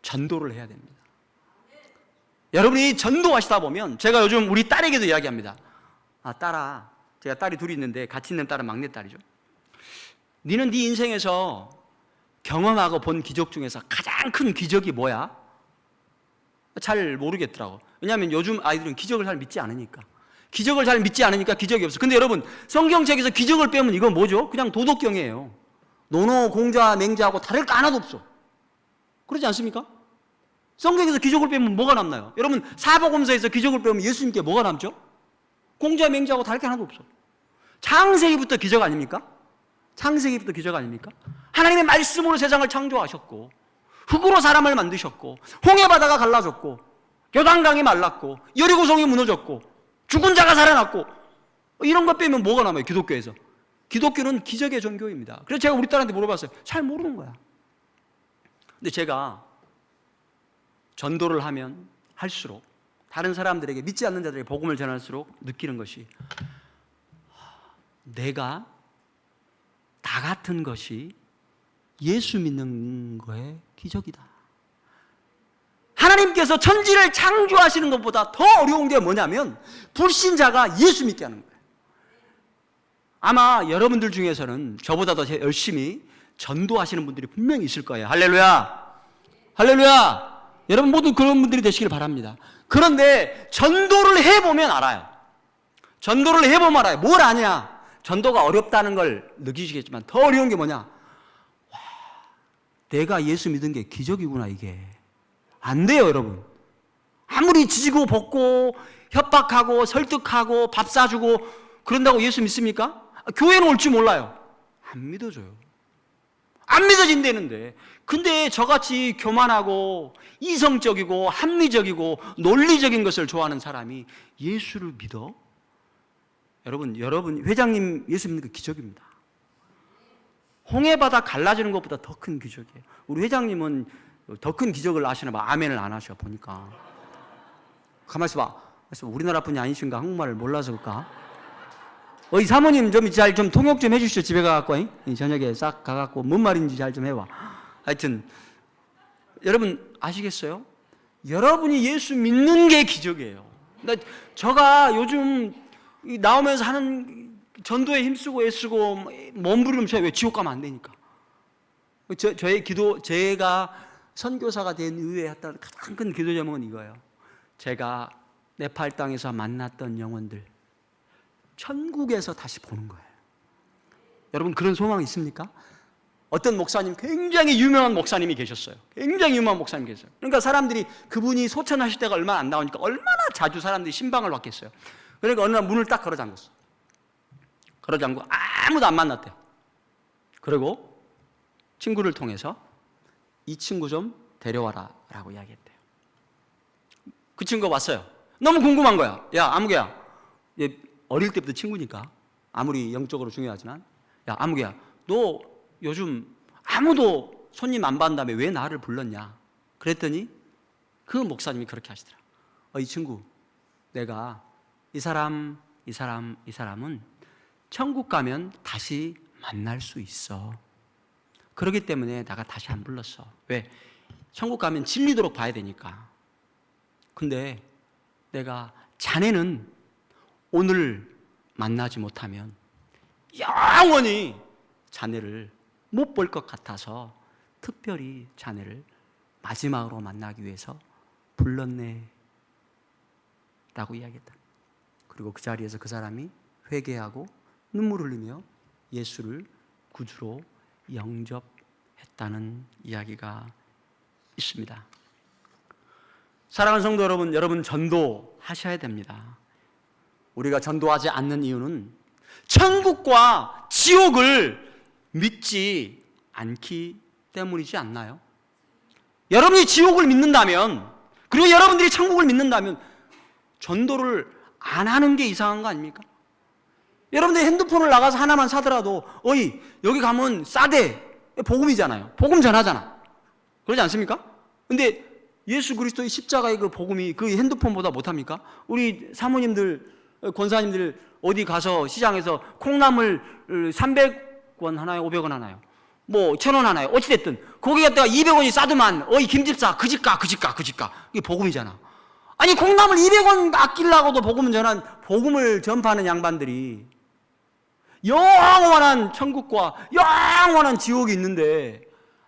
전도를 해야 됩니다. 여러분이 전도하시다 보면, 제가 요즘 우리 딸에게도 이야기합니다. 딸아, 제가 딸이 둘이 있는데 같이 있는 딸은 막내딸이죠. 니는 네 인생에서 경험하고 본 기적 중에서 가장 큰 기적이 뭐야? 잘 모르겠더라고. 왜냐하면 요즘 아이들은 기적을 잘 믿지 않으니까. 기적을 잘 믿지 않으니까 기적이 없어. 근데 여러분, 성경책에서 기적을 빼면 이건 뭐죠? 그냥 도덕경이에요. 노노, 공자, 맹자하고 다를 거 하나도 없어. 그렇지 않습니까? 성경에서 기적을 빼면 뭐가 남나요? 여러분, 사복음서에서 기적을 빼면 예수님께 뭐가 남죠? 공자, 맹자하고 다를 게 하나도 없어. 창세기부터 기적 아닙니까? 창세기부터 기적 아닙니까? 하나님의 말씀으로 세상을 창조하셨고, 흙으로 사람을 만드셨고, 홍해바다가 갈라졌고, 요단강이 말랐고, 여리고성이 무너졌고, 죽은 자가 살아났고, 이런 것 빼면 뭐가 남아요? 기독교에서. 기독교는 기적의 종교입니다. 그래서 제가 우리 딸한테 물어봤어요. 잘 모르는 거야. 근데 제가 전도를 하면 할수록, 다른 사람들에게, 믿지 않는 자들에게 복음을 전할수록 느끼는 것이, 내가 나 같은 것이 예수 믿는 거의 기적이다. 하나님께서 천지를 창조하시는 것보다 더 어려운 게 뭐냐면 불신자가 예수 믿게 하는 거예요. 아마 여러분들 중에서는 저보다 더 열심히 전도하시는 분들이 분명히 있을 거예요. 할렐루야! 할렐루야! 여러분 모두 그런 분들이 되시길 바랍니다. 그런데 전도를 해보면 알아요. 전도를 해보면 알아요. 뭘 아냐? 전도가 어렵다는 걸 느끼시겠지만 더 어려운 게 뭐냐? 와, 내가 예수 믿은 게 기적이구나. 이게 안 돼요, 여러분. 아무리 지지고 볶고 협박하고 설득하고 밥 사주고 그런다고 예수 믿습니까? 교회는 올 줄 몰라요. 안 믿어져요. 안 믿어진다는데. 근데 저같이 교만하고 이성적이고 합리적이고 논리적인 것을 좋아하는 사람이 예수를 믿어? 여러분 회장님 예수 믿는 게 기적입니다. 홍해바다 갈라지는 것보다 더 큰 기적이에요. 우리 회장님은 더 큰 기적을 아시나 봐. 아멘을 안 하셔 보니까. 가만히 있어봐. 우리나라 분이 아니신가? 한국말을 몰라서 그럴까? 이 사모님 좀 통역 좀 해주시죠. 집에 가갖고 저녁에 싹 가갖고 뭔 말인지 잘 좀 해봐. 하여튼 여러분 아시겠어요? 여러분이 예수 믿는 게 기적이에요. 제가 요즘 나오면서 하는 전도에 힘쓰고 애쓰고 몸부림을 쳐요. 왜? 지옥 가면 안 되니까. 저의 기도, 제가 선교사가 된 이후에 했던 가장 큰 기도 제목은 이거예요. 제가 네팔 땅에서 만났던 영혼들 천국에서 다시 보는 거예요. 여러분 그런 소망이 있습니까? 어떤 목사님, 굉장히 유명한 목사님이 계셨어요. 굉장히 유명한 목사님이 계셨어요. 그러니까 사람들이 그분이 소천하실 때가 얼마 안 나오니까 얼마나 자주 사람들이 신방을 받겠어요. 그러니까 어느 날 문을 딱 걸어 잠궜어. 걸어 잠그고 아무도 안 만났대. 그리고 친구를 통해서 이 친구 좀 데려와라 라고 이야기했대요. 그 친구가 왔어요. 너무 궁금한 거야. 야 아무개야, 어릴 때부터 친구니까 아무리 영적으로 중요하지만, 야 아무개야, 너 요즘 아무도 손님 안 받는다며 왜 나를 불렀냐? 그랬더니 그 목사님이 그렇게 하시더라. 이 친구, 내가 이 사람은 천국 가면 다시 만날 수 있어. 그렇기 때문에 내가 다시 안 불렀어. 왜? 천국 가면 진리도록 봐야 되니까. 근데 내가 자네는 오늘 만나지 못하면 영원히 자네를 못 볼 것 같아서 특별히 자네를 마지막으로 만나기 위해서 불렀네 라고 이야기했다. 그리고 그 자리에서 그 사람이 회개하고 눈물 흘리며 예수를 구주로 영접했다는 이야기가 있습니다. 사랑하는 성도 여러분, 여러분 전도하셔야 됩니다. 우리가 전도하지 않는 이유는 천국과 지옥을 믿지 않기 때문이지 않나요? 여러분이 지옥을 믿는다면, 그리고 여러분들이 천국을 믿는다면 전도를 안 하는 게 이상한 거 아닙니까? 여러분들 핸드폰을 나가서 하나만 사더라도 여기 가면 싸대, 복음이잖아요. 복음 전하잖아. 그러지 않습니까? 근데 예수 그리스도의 십자가의 그 복음이 그 핸드폰보다 못합니까? 우리 사모님들, 권사님들 어디 가서 시장에서 콩나물 300원 하나요? 500원 하나요? 뭐 1,000원 하나요? 어찌됐든 거기 갖다가 200원이 싸더만 김집사 그 집 가. 이게 복음이잖아. 아니 콩나물 200원 아끼려고도 복음을 전파하는 양반들이 영원한 천국과 영원한 지옥이 있는데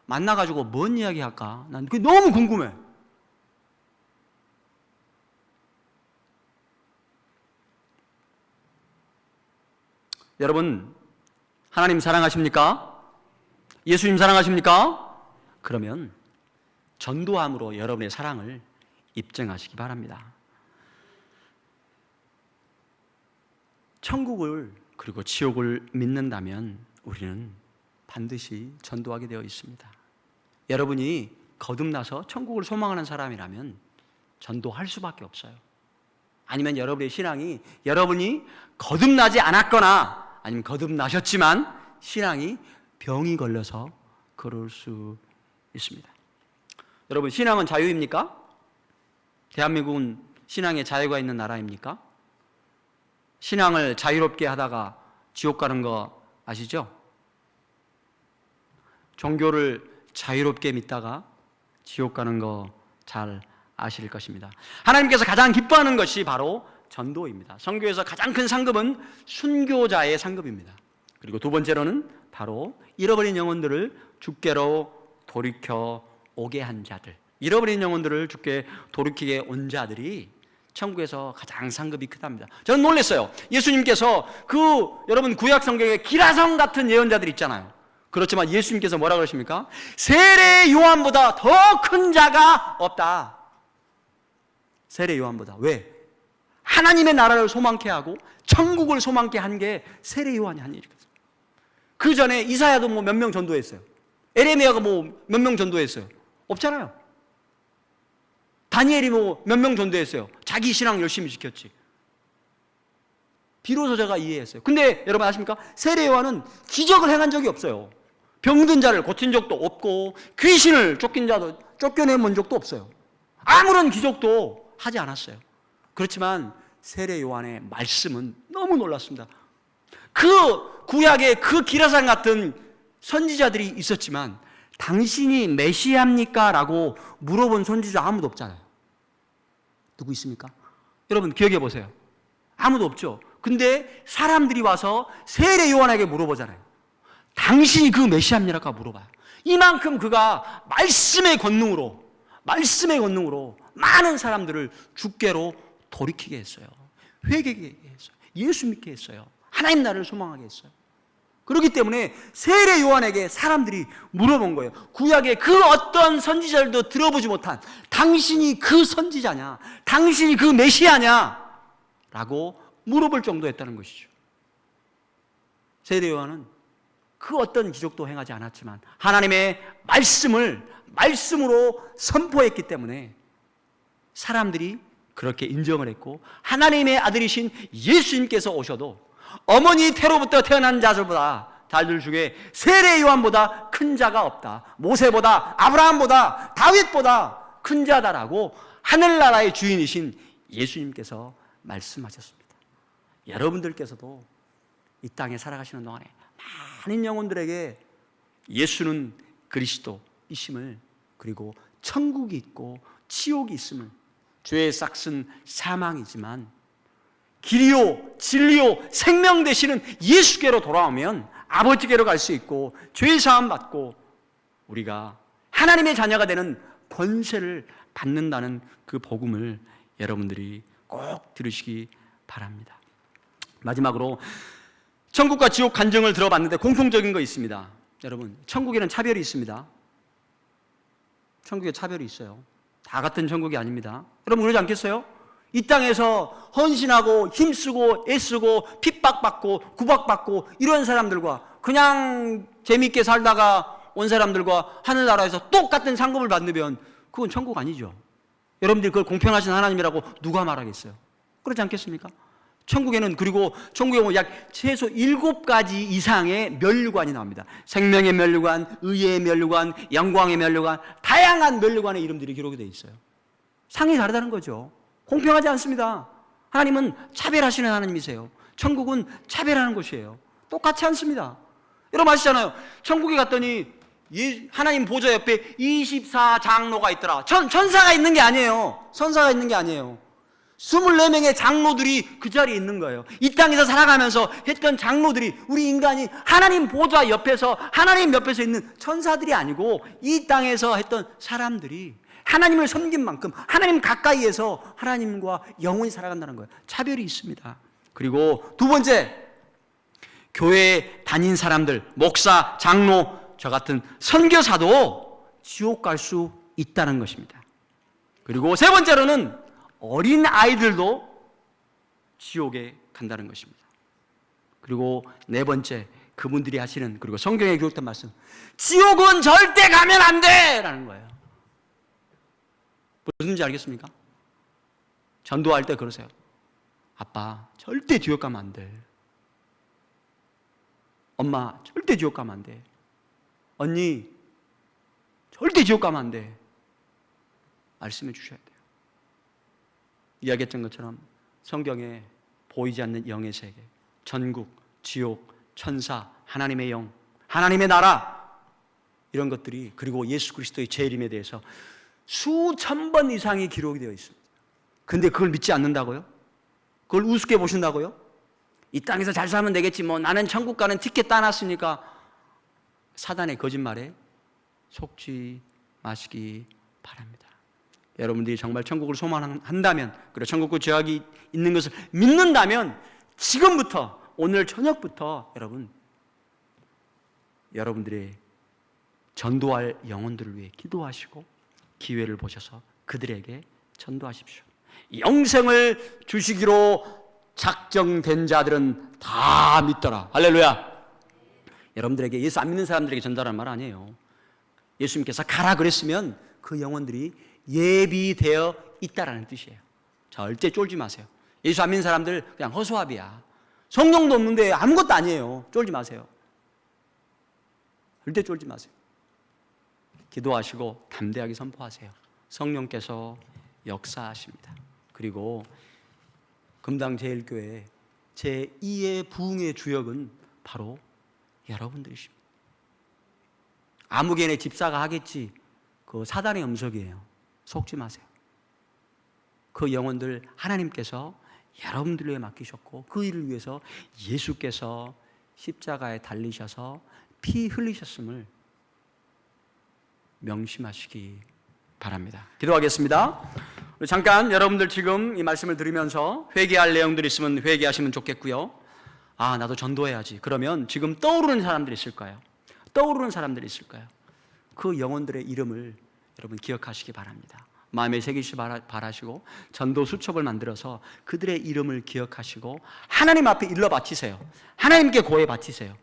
만나가지고 뭔 이야기 할까? 난 그게 너무 궁금해. 여러분, 하나님 사랑하십니까? 예수님 사랑하십니까? 그러면 전도함으로 여러분의 사랑을 입증하시기 바랍니다. 천국을 그리고 지옥을 믿는다면 우리는 반드시 전도하게 되어 있습니다. 여러분이 거듭나서 천국을 소망하는 사람이라면 전도할 수밖에 없어요. 아니면 여러분의 신앙이 여러분이 거듭나지 않았거나 아니면 거듭나셨지만 신앙이 병이 걸려서 그럴 수 있습니다. 여러분, 신앙은 자유입니까? 대한민국은 신앙에 자유가 있는 나라입니까? 신앙을 자유롭게 하다가 지옥 가는 거 아시죠? 종교를 자유롭게 믿다가 지옥 가는 거 잘 아실 것입니다. 하나님께서 가장 기뻐하는 것이 바로 전도입니다. 선교에서 가장 큰 상급은 순교자의 상급입니다. 그리고 두 번째로는 바로 잃어버린 영혼들을 주께로 돌이켜 오게 한 자들, 잃어버린 영혼들을 주께 돌이키게 온 자들이 천국에서 가장 상급이 크답니다. 저는 놀랐어요. 예수님께서 여러분 구약 성경에 기라성 같은 예언자들 있잖아요. 그렇지만 예수님께서 뭐라 그러십니까? 세례 요한보다 더 큰 자가 없다. 세례 요한보다. 왜? 하나님의 나라를 소망케 하고 천국을 소망케 한 게 세례 요한이 한 일이거든요. 그 전에 이사야도 뭐 몇 명 전도했어요. 에레미야가 뭐 몇 명 전도했어요. 없잖아요. 다니엘이 뭐 몇 명 전도했어요. 자기 신앙 열심히 지켰지. 비로소 제가 이해했어요. 근데 여러분 아십니까? 세례 요한은 기적을 행한 적이 없어요. 병든 자를 고친 적도 없고 귀신을 쫓겨내본 적도 없어요. 아무런 기적도 하지 않았어요. 그렇지만 세례 요한의 말씀은 너무 놀랐습니다. 그 구약에 그 기라상 같은 선지자들이 있었지만 당신이 메시아입니까? 라고 물어본 선지자 아무도 없잖아요. 누구 있습니까? 여러분 기억해 보세요. 아무도 없죠. 근데 사람들이 와서 세례 요한에게 물어보잖아요. 당신이 그 메시아입니까? 물어봐요. 이만큼 그가 말씀의 권능으로 많은 사람들을 주께로 돌이키게 했어요. 회개하게 했어요. 예수 믿게 했어요. 하나님 나라를 소망하게 했어요. 그렇기 때문에 세례 요한에게 사람들이 물어본 거예요. 구약의 그 어떤 선지자들도 들어보지 못한 당신이 그 선지자냐? 당신이 그 메시아냐? 라고 물어볼 정도였다는 것이죠. 세례 요한은 그 어떤 기적도 행하지 않았지만 하나님의 말씀으로 선포했기 때문에 사람들이 그렇게 인정을 했고 하나님의 아들이신 예수님께서 오셔도 어머니 태로부터 태어난 자들 중에 세례 요한보다 큰 자가 없다. 모세보다 아브라함보다 다윗보다 큰 자다라고 하늘나라의 주인이신 예수님께서 말씀하셨습니다. 여러분들께서도 이 땅에 살아가시는 동안에 많은 영혼들에게 예수는 그리스도이심을 그리고 천국이 있고 지옥이 있음을 죄의 싹은 사망이지만 길이요 진리요 생명 되시는 예수께로 돌아오면 아버지께로 갈 수 있고 죄 사함 받고 우리가 하나님의 자녀가 되는 권세를 받는다는 그 복음을 여러분들이 꼭 들으시기 바랍니다. 마지막으로 천국과 지옥 간증을 들어봤는데 공통적인 거 있습니다. 여러분, 천국에는 차별이 있습니다. 천국에 차별이 있어요. 다 같은 천국이 아닙니다. 여러분 그러지 않겠어요? 이 땅에서 헌신하고 힘쓰고 애쓰고 핍박받고 구박받고 이런 사람들과 그냥 재미있게 살다가 온 사람들과 하늘나라에서 똑같은 상급을 받으면 그건 천국 아니죠. 여러분들이 그걸 공평하신 하나님이라고 누가 말하겠어요? 그렇지 않겠습니까? 천국에는 그리고 천국에 보면 약 최소 7가지 이상의 면류관이 나옵니다. 생명의 면류관, 의의 면류관, 영광의 면류관, 다양한 면류관의 이름들이 기록이 되어 있어요. 상이 다르다는 거죠. 공평하지 않습니다. 하나님은 차별하시는 하나님이세요. 천국은 차별하는 곳이에요. 똑같지 않습니다. 여러분 아시잖아요. 천국에 갔더니 하나님 보좌 옆에 24장로가 있더라. 천사가 있는 게 아니에요. 천사가 있는 게 아니에요. 24명의 장로들이 그 자리에 있는 거예요. 이 땅에서 살아가면서 했던 장로들이, 우리 인간이 하나님 보좌 옆에서, 하나님 옆에서 있는 천사들이 아니고 이 땅에서 했던 사람들이 하나님을 섬긴 만큼 하나님 가까이에서 하나님과 영원히 살아간다는 거예요. 차별이 있습니다. 그리고 두 번째, 교회에 다닌 사람들, 목사, 장로, 저 같은 선교사도 지옥 갈 수 있다는 것입니다. 그리고 세 번째로는 어린 아이들도 지옥에 간다는 것입니다. 그리고 네 번째, 그분들이 하시는, 그리고 성경에 기록된 말씀, 지옥은 절대 가면 안 돼! 라는 거예요. 무슨지 알겠습니까? 전도할 때 그러세요. 아빠, 절대 지옥 가면 안 돼. 엄마, 절대 지옥 가면 안 돼. 언니, 절대 지옥 가면 안 돼. 말씀해 주셔야 돼요. 이야기했던 것처럼 성경에 보이지 않는 영의 세계, 전국, 지옥, 천사, 하나님의 영, 하나님의 나라, 이런 것들이, 그리고 예수 그리스도의 재림에 대해서 수천 번 이상이 기록이 되어 있습니다. 근데 그걸 믿지 않는다고요? 그걸 우습게 보신다고요? 이 땅에서 잘 살면 되겠지, 뭐 나는 천국 가는 티켓 따놨으니까. 사단의 거짓말에 속지 마시기 바랍니다. 여러분들이 정말 천국을 소망한다면, 그리고 천국과 죄악이 있는 것을 믿는다면 지금부터, 오늘 저녁부터 여러분들의 전도할 영혼들을 위해 기도하시고 기회를 보셔서 그들에게 전도하십시오. 영생을 주시기로 작정된 자들은 다 믿더라. 할렐루야. 여러분들에게, 예수 안 믿는 사람들에게 전달하는 말 아니에요. 예수님께서 가라 그랬으면 그 영혼들이 예비되어 있다라는 뜻이에요. 절대 쫄지 마세요. 예수 안 믿는 사람들 그냥 허수아비야. 성령도 없는데 아무것도 아니에요. 쫄지 마세요. 절대 쫄지 마세요. 기도하시고 담대하게 선포하세요. 성령께서 역사하십니다. 그리고 금당제일교회 제2의 부흥의 주역은 바로 여러분들이십니다. 아무개네 집사가 하겠지, 그 사단의 음속이에요. 속지 마세요. 그 영혼들 하나님께서 여러분들 위해 맡기셨고, 그 일을 위해서 예수께서 십자가에 달리셔서 피 흘리셨음을 명심하시기 바랍니다. 기도하겠습니다. 잠깐 여러분들 지금 이 말씀을 들으면서 회개할 내용들이 있으면 회개하시면 좋겠고요. 아, 나도 전도해야지. 그러면 지금 떠오르는 사람들이 있을까요? 떠오르는 사람들이 있을까요? 그 영혼들의 이름을 여러분 기억하시기 바랍니다. 마음에 새기시 바라시고 전도 수첩을 만들어서 그들의 이름을 기억하시고 하나님 앞에 일러 바치세요. 하나님께 고해 바치세요.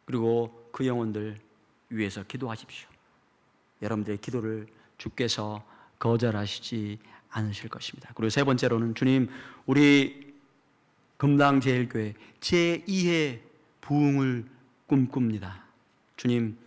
그리고 그 영혼들 위해서 기도하십시오. 여러분들의 기도를 주께서 거절하시지 않으실 것입니다. 그리고 세 번째로는, 주님, 우리 금당제일교회 제2의 부흥을 꿈꿉니다. 주님,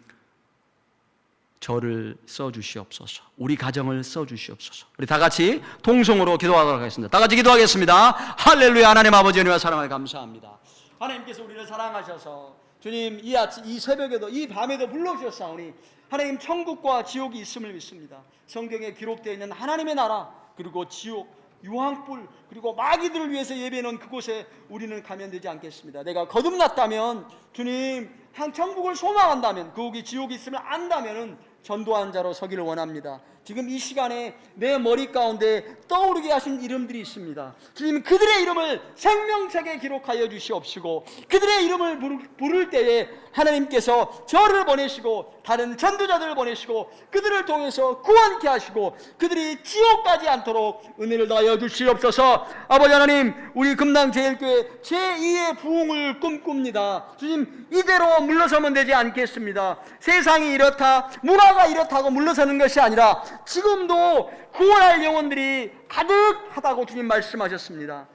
저를 써주시옵소서. 우리 가정을 써주시옵소서. 우리 다 같이 통성으로 기도하도록 하겠습니다. 다 같이 기도하겠습니다. 할렐루야. 하나님 아버지 은혜와 사랑을 감사합니다. 하나님께서 우리를 사랑하셔서 주님, 이 새벽에도, 이 밤에도 불러주셨사오니 하나님, 천국과 지옥이 있음을 믿습니다. 성경에 기록되어 있는 하나님의 나라, 그리고 지옥, 유황불, 그리고 마귀들을 위해서 예배해놓은 그곳에 우리는 가면 되지 않겠습니다. 내가 거듭났다면, 주님, 천국을 소망한다면, 거기 지옥이 있음을 안다면 전도한 자로 서기를 원합니다. 지금 이 시간에 내 머리 가운데 떠오르게 하신 이름들이 있습니다. 주님, 그들의 이름을 생명책에 기록하여 주시옵시고, 그들의 이름을 부를 때에 하나님께서 저를 보내시고 다른 전도자들을 보내시고 그들을 통해서 구원케 하시고 그들이 지옥 가지 않도록 은혜를 다하여 주시옵소서. 아버지 하나님, 우리 금당제일교회 제2의 부흥을 꿈꿉니다. 주님, 이대로 물러서면 되지 않겠습니다. 세상이 이렇다, 문화가 이렇다고 물러서는 것이 아니라 지금도 구원할 영혼들이 가득하다고 주님 말씀하셨습니다.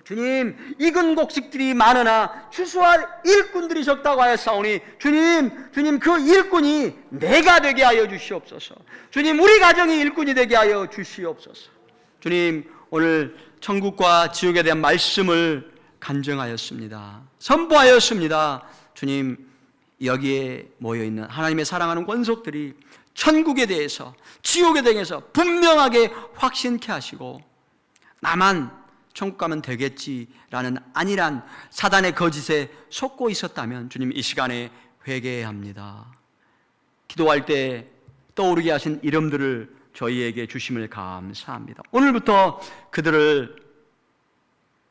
주님, 익은 곡식들이 많으나 추수할 일꾼들이 적다고 하였사오니 주님, 그 일꾼이 내가 되게 하여 주시옵소서. 주님, 우리 가정이 일꾼이 되게 하여 주시옵소서. 주님, 오늘 천국과 지옥에 대한 말씀을 간증하였습니다. 선포하였습니다. 주님, 여기에 모여있는 하나님의 사랑하는 권속들이 천국에 대해서, 지옥에 대해서 분명하게 확신케 하시고 나만 천국 가면 되겠지라는 안일한 사단의 거짓에 속고 있었다면 주님 이 시간에 회개해야 합니다. 기도할 때 떠오르게 하신 이름들을 저희에게 주심을 감사합니다. 오늘부터 그들을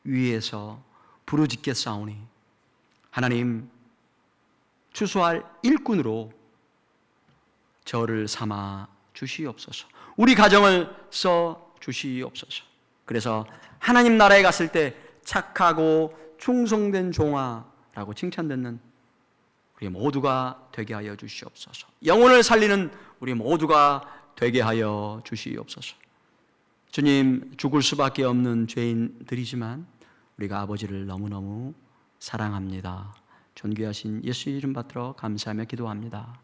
위에서 부르짖겠사오니 하나님 추수할 일꾼으로 저를 삼아 주시옵소서. 우리 가정을 써 주시옵소서. 그래서 하나님 나라에 갔을 때 착하고 충성된 종아라고 칭찬받는 우리 모두가 되게 하여 주시옵소서. 영혼을 살리는 우리 모두가 되게 하여 주시옵소서. 주님, 죽을 수밖에 없는 죄인들이지만 우리가 아버지를 너무너무 사랑합니다. 존귀하신 예수 이름 받들어 감사하며 기도합니다.